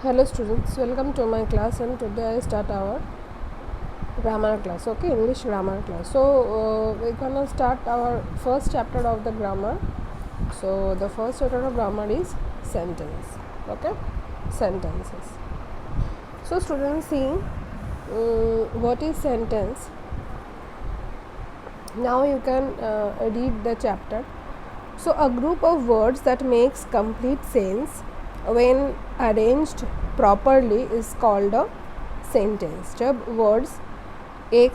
Hello students, welcome to my class, and today I start our grammar class. Okay, English grammar class. So we're gonna start our first chapter of the grammar. So the first chapter of grammar is sentence. Okay, sentences. So students, see what is sentence. Now you can read the chapter. So a group of words that makes complete sense when arranged properly is called a sentence. जब words एक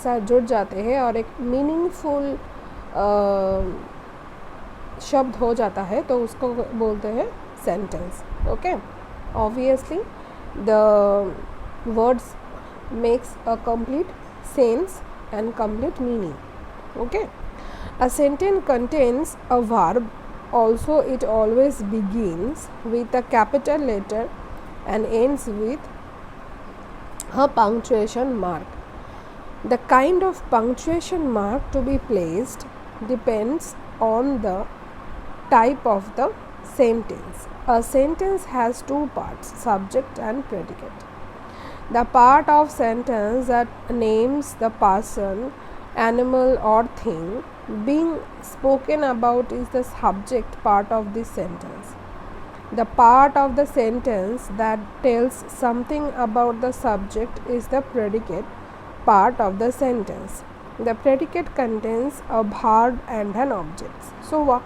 साथ जुड़ जाते हैं और एक meaningful शब्द हो जाता है तो उसको बोलते हैं sentence. Okay, obviously the words makes a complete sense and complete meaning. Okay, a sentence contains a verb. Also, it always begins with a capital letter and ends with a punctuation mark. The kind of punctuation mark to be placed depends on the type of the sentence. A sentence has two parts, subject and predicate. The part of sentence that names the person, animal or thing being spoken about is the subject part of this sentence. The part of the sentence that tells something about the subject is the predicate part of the sentence. The predicate contains a verb and an object. So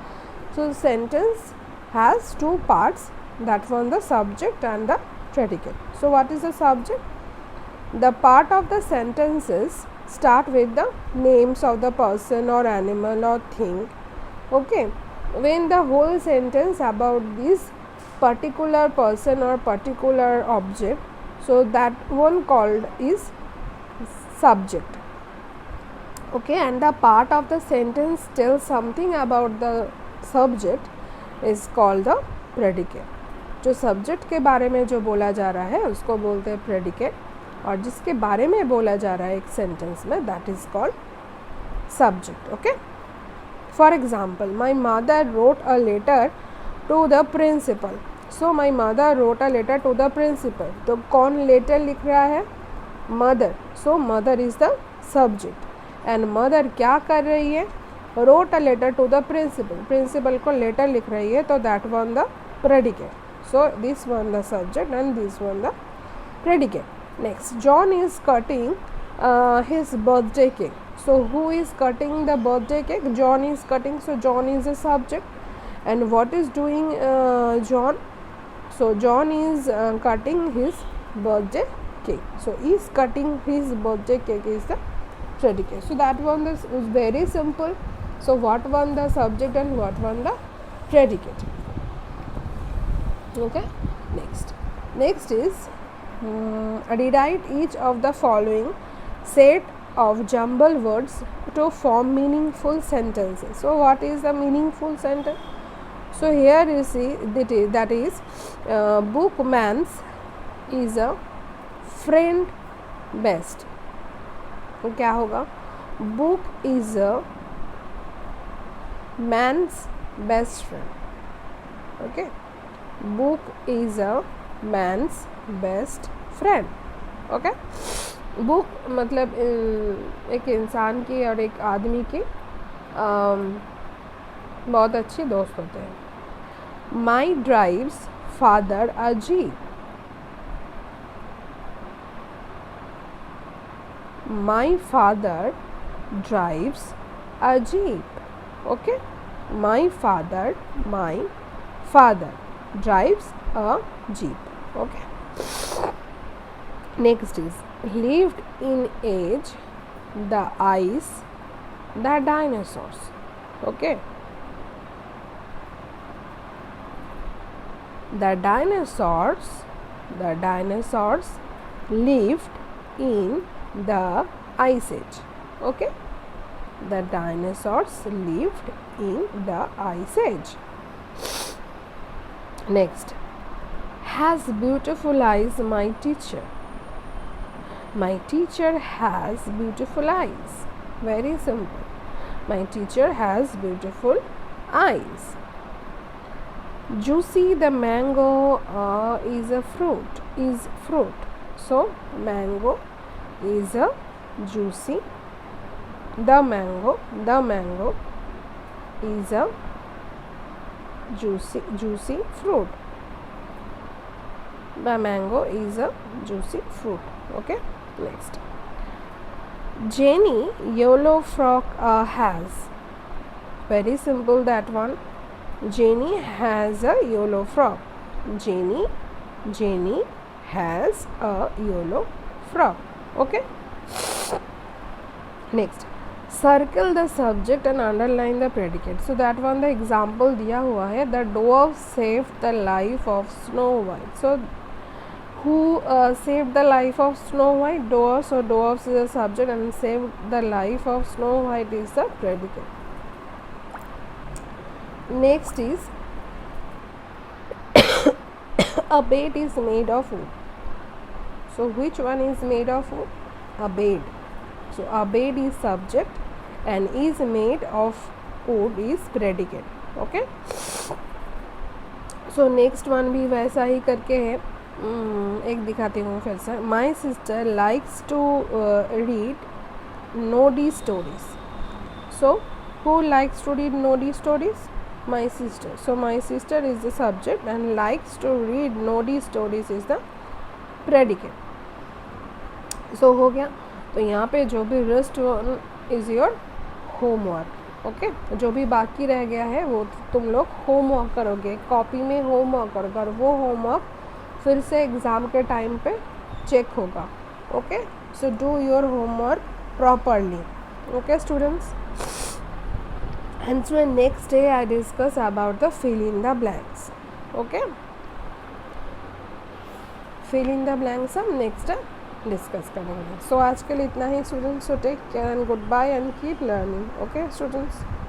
sentence has two parts, that one the subject and the predicate. So what is the subject? The part of the sentences start with the names of the person or animal or thing. Okay, when the whole sentence about this particular person or particular object, so that one called is subject. Okay, and the part of the sentence tells something about the subject is called the predicate. जो subject के बारे में जो बोला जा रहा है उसको बोलते हैं प्रेडिकेट, और जिसके बारे में बोला जा रहा है एक सेंटेंस में, that is called subject. Okay, for example, my mother wrote a letter to the principal. So my mother wrote a letter to the principal. तो कौन लेटर लिख रहा है? Mother. So mother is the subject and mother क्या कर रही है? Wrote a letter to the principal. Principal को लेटर लिख रही है, तो that one the predicate. So this one the subject and this one the predicate. Next, John is cutting his birthday cake. So who is cutting the birthday cake? John is cutting. So John is the subject. And what is doing John? So John is cutting his birthday cake. So is cutting his birthday cake is the predicate. So that one is very simple. So what one the subject and what one the predicate. Okay, next is rewrite each of the following set of jumble words to form meaningful sentences. So what is the meaningful sentence? So here you see that is bookman's is a friend best. तो क्या होगा? book is a man's best friend. Okay, book is a man's best friend. Okay, book मतलब एक इंसान की और एक आदमी की बहुत अच्छे दोस्त होते हैं. My drives father a jeep. My father drives a jeep. Okay, my father drives a jeep. Okay, next is lived in age the ice the dinosaurs. Okay, the dinosaurs lived in the ice age. Okay, the dinosaurs lived in the ice age. Next, has beautiful eyes my teacher. My teacher has beautiful eyes. Very simple. My teacher has beautiful eyes. Juicy, the mango is a fruit. Is fruit. So mango is a juicy. The mango is a juicy fruit. The mango is a juicy fruit. Okay. Next. Jenny yellow frog has. Very simple that one. Jenny has a yellow frog. Jenny has a yellow frog. Okay. Next. Circle the subject and underline the predicate. So that one the example दिया हुआ है. The dwarf saved the life of Snow White. So who saved the life of Snow White? Dwarf. So dwarf is the subject and saved the life of Snow White is the predicate. Next is a bed is made of wood. So which one is made of wood? A bed. So a bed is subject and is made of wood is predicate. Okay. So next one भी वैसा ही करके है. एक दिखाती हूँ फिर से. My sister likes to read Noddy stories. So who likes to read Noddy stories? My sister. So my sister is the subject and likes to read Noddy stories is the predicate. So हो गया. तो यहाँ पे जो भी rest is your homework. Okay. जो भी बाकी रह गया है वो तुम लोग होमवर्क करोगे. कॉपी में होमवर्क करोगे और वो होमवर्क फिर से एग्ज़ाम के टाइम पे चेक होगा. Okay. So do your homework properly. Okay students. And so next day I discuss about the fill in the blanks. Okay. Fill in the blanks हम next डिस्कस करेंगे. So आज के लिए इतना ही students. So take care and good bye and keep learning. Okay students.